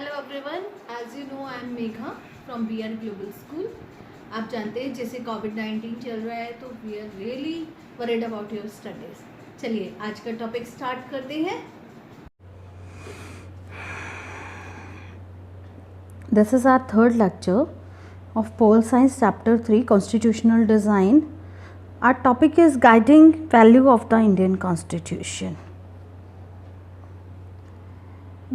Hello everyone, as you know I am Megha from BR global school. आप जानते हैं जैसे कोविड-19 चल रहा है तो we are really worried about your studies. चलिए आज का टॉपिक स्टार्ट करते हैं। This is our third lecture of Pole Science Chapter 3 Constitutional Design. Our topic is Guiding Value of the Indian Constitution.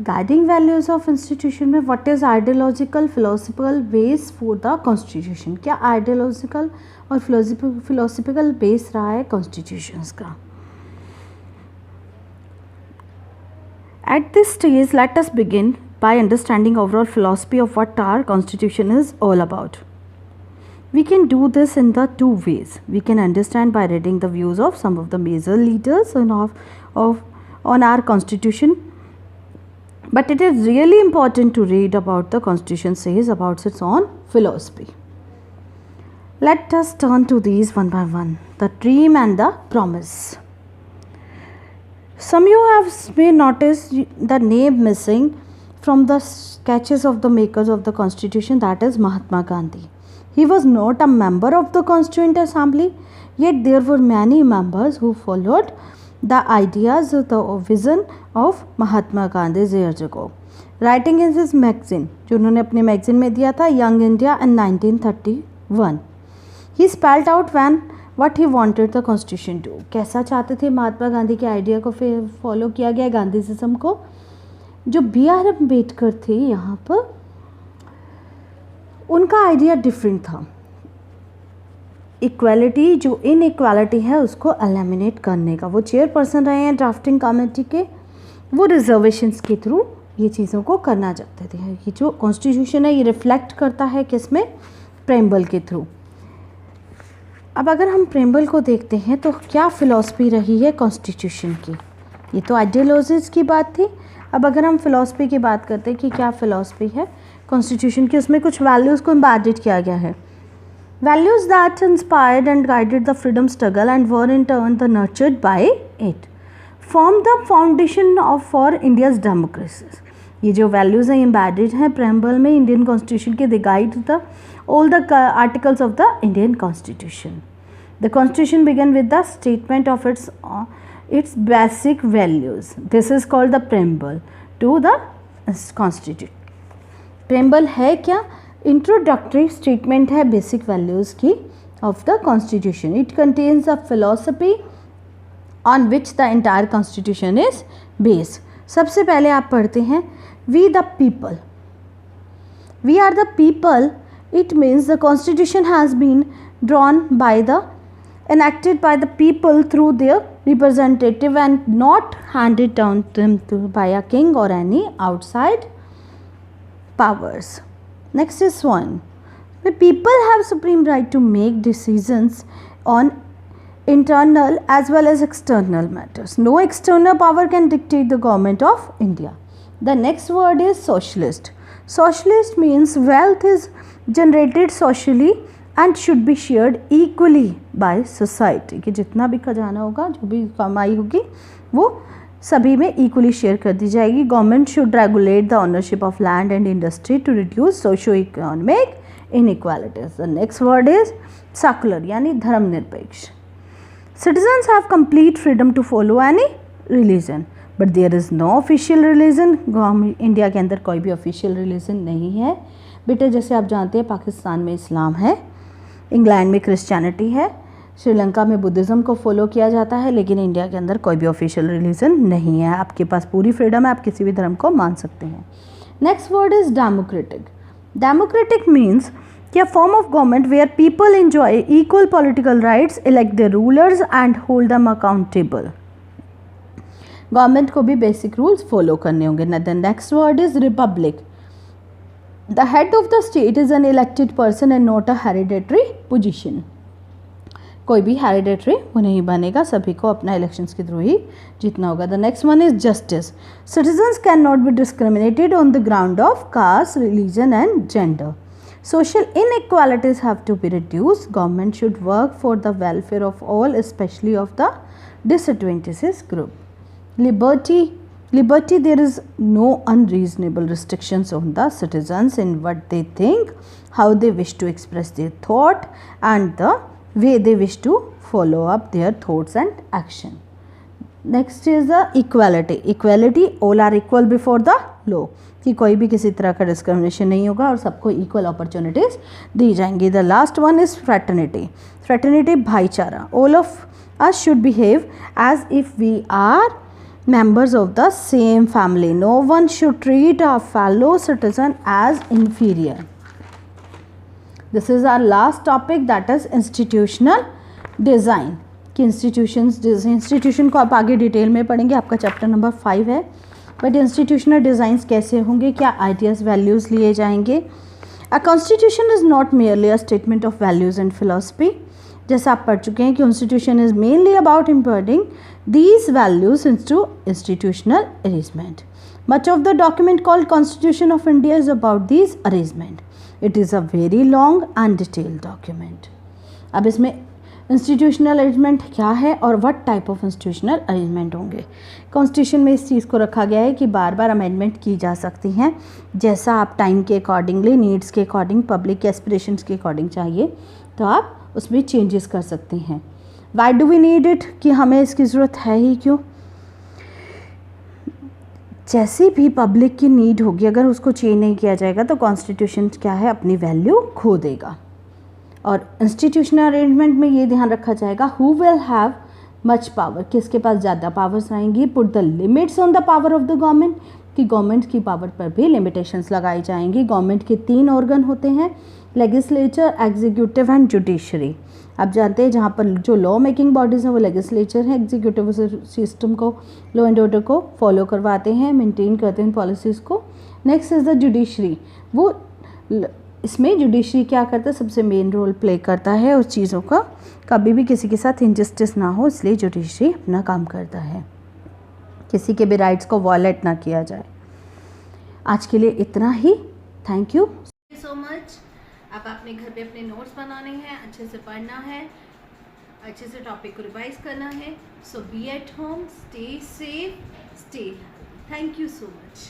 Guiding values of institution में what is ideological philosophical base for the constitution? क्या ideological और philosophical base रहा है constitutions का? At this stage, let us begin by understanding overall philosophy of what our constitution is all about. We can do this in the two ways. We can understand by reading the views of some of the major leaders on our constitution. But it is really important to read about the constitution says about its own philosophy. Let us turn to these one by one. The dream and the promise. Some you may notice the name missing from the sketches of the makers of the constitution, that is Mahatma Gandhi. He was not a member of the Constituent Assembly, yet there were many members who followed the ideas of the vision of Mahatma Gandhi years ago. Writing in his magazine, जो उन्होंने अपने magazine में दिया था, Young India in 1931. He spelled out what he wanted the constitution to. कैसा चाहते थे महात्मा गांधी के आइडिया को फिर फॉलो किया गया गांधीज़िज्म को. जो बी आर अम्बेडकर थे यहाँ पर, उनका आइडिया डिफरेंट था. इक्वालिटी, जो इनइक्वालिटी है उसको एलिमिनेट करने का. वो चेयरपर्सन रहे हैं ड्राफ्टिंग कमेटी के. वो रिजर्वेशंस के थ्रू ये चीज़ों को करना चाहते थे. ये जो कॉन्स्टिट्यूशन है ये रिफ्लेक्ट करता है किसमें? प्रेम्बल के थ्रू. अब अगर हम प्रेम्बल को देखते हैं तो क्या फ़िलॉसफी रही है कॉन्स्टिट्यूशन की. ये तो आइडियोलॉजीज़ की बात थी. अब अगर हम फ़िलॉसफी की बात करते हैं कि क्या फ़िलॉसफी है कॉन्स्टिट्यूशन की, उसमें कुछ वैल्यूज़ को एम्बेडेड किया गया है. Values that inspired and guided the freedom struggle and were in turn nurtured by it form the foundation for India's democracies. ये जो values हैं embedded हैं preamble में Indian Constitution के, they guide all the articles of the Indian Constitution. The Constitution began with the statement of its basic values. This is called the preamble to the Constitution. Preamble है क्या? Introductory statement है basic values की of the constitution. It contains a philosophy on which the entire constitution is based. सबसे पहले आप पढ़ते हैं we the people. We are the people. It means the constitution has been drawn by the enacted by the people through their representative and not handed down by a king or any outside powers. Next is one. The people have supreme right to make decisions on internal as well as external matters. No external power can dictate the government of India. The next word is socialist. Socialist means wealth is generated socially and should be shared equally by society. कि जितना भी खजाना होगा, जो भी कमाई होगी, वो सभी में इक्वली शेयर कर दी जाएगी. Government should regulate the ownership of land and industry to reduce socio economic inequalities. The next word is secular यानी धर्मनिरपेक्ष. Citizens have complete freedom to follow any religion but there is no official religion. India के अंदर कोई भी official religion नहीं है बेटे. जैसे आप जानते हैं पाकिस्तान में इस्लाम है, इंग्लैंड में क्रिश्चियनिटी है, श्रीलंका में बुद्धिज़्म को फॉलो किया जाता है, लेकिन इंडिया के अंदर कोई भी ऑफिशियल रिलीजन नहीं है. आपके पास पूरी फ्रीडम है, आप किसी भी धर्म को मान सकते हैं. Next word is democratic. Democratic means कि a form of government where people enjoy equal political rights, elect the rulers and hold them accountable. Government को भी बेसिक रूल्स फॉलो करने होंगे. The next word is republic. The head of the state is an elected person and not a hereditary position. कोई भी hereditary वो नहीं बनेगा, सभी को अपना इलेक्शंस के थ्रू ही जीतना होगा. The next one is justice. Citizens can not be discriminated on the ground of caste, religion and gender. Social inequalities have to be reduce. Government should work for the welfare of all, specially of the disadvantages group. Liberty Liberty, there is no unreasonable restrictions on the citizens in what they think, how they wish to express their thought, and the way they wish to follow up their thoughts and action. Next is the equality. Equality, all are equal before the law, कि कोई भी किसी तरह का discrimination नहीं होगा और सबको इक्वल अपॉर्चुनिटीज़ दी जाएंगी. The last one is fraternity. Fraternity, भाईचारा. All of us should behave as if we are members of the same family. No one should treat a fellow citizen as inferior. This is our last topic, that is institutional design. कि institution को आप आगे detail में पढ़ेंगे, आपका chapter number 5 है. But institutional designs कैसे होंगे, क्या आइडियाज़ वैल्यूज़ लिए जाएंगे. A constitution is not merely a statement of values and philosophy. जैसा आप पढ़ चुके हैं कि constitution is mainly about importing these values into institutional arrangement. Much of the document called Constitution of India is about these arrangement. It is a very long and detailed document. अब इसमें institutional arrangement क्या है और what type of institutional arrangement होंगे. Constitution में इस चीज़ को रखा गया है कि बार बार अमेंडमेंट की जा सकती हैं, जैसा आप टाइम के अकॉर्डिंगली, नीड्स के अकॉर्डिंग, पब्लिक के एस्पिरेशंस के अकॉर्डिंग चाहिए तो आप उसमें चेंजेस कर सकते हैं. Why do we need it, कि हमें इसकी ज़रूरत है ही क्यों. जैसी भी पब्लिक की नीड होगी, अगर उसको चेंज नहीं किया जाएगा तो कॉन्स्टिट्यूशन क्या है, अपनी वैल्यू खो देगा. और इंस्टीट्यूशनल अरेंजमेंट में ये ध्यान रखा जाएगा who will have much power, किसके पास ज़्यादा पावर्स आएंगी. Put the limits on the power of the government, कि गवर्नमेंट की पावर पर भी लिमिटेशंस लगाई जाएंगी. गवर्नमेंट के 3 ऑर्गन होते हैं, लेजिस्लेचर, एग्जीक्यूटिव एंड जुडिशरी. आप जानते हैं जहाँ पर जो लॉ मेकिंग बॉडीज़ हैं वो लेजिस्लेचर है, एग्जीक्यूटिव सिस्टम को, लॉ एंड ऑर्डर को फॉलो करवाते हैं, मेंटेन करते हैं पॉलिसीज़ को. Next is the judiciary. वो इसमें जुडिशरी क्या करता है, सबसे मेन रोल प्ले करता है उस चीज़ों का, कभी भी किसी के साथ इनजस्टिस ना हो, इसलिए जुडिशरी अपना काम करता है, किसी के भी राइट्स को वॉयलेट ना किया जाए. आज के लिए इतना ही. Thank you so much. अब आपने घर पे अपने नोट्स बनाने हैं, अच्छे से पढ़ना है, अच्छे से टॉपिक को रिवाइज करना है. So be at home, stay safe, stay. Thank you so much.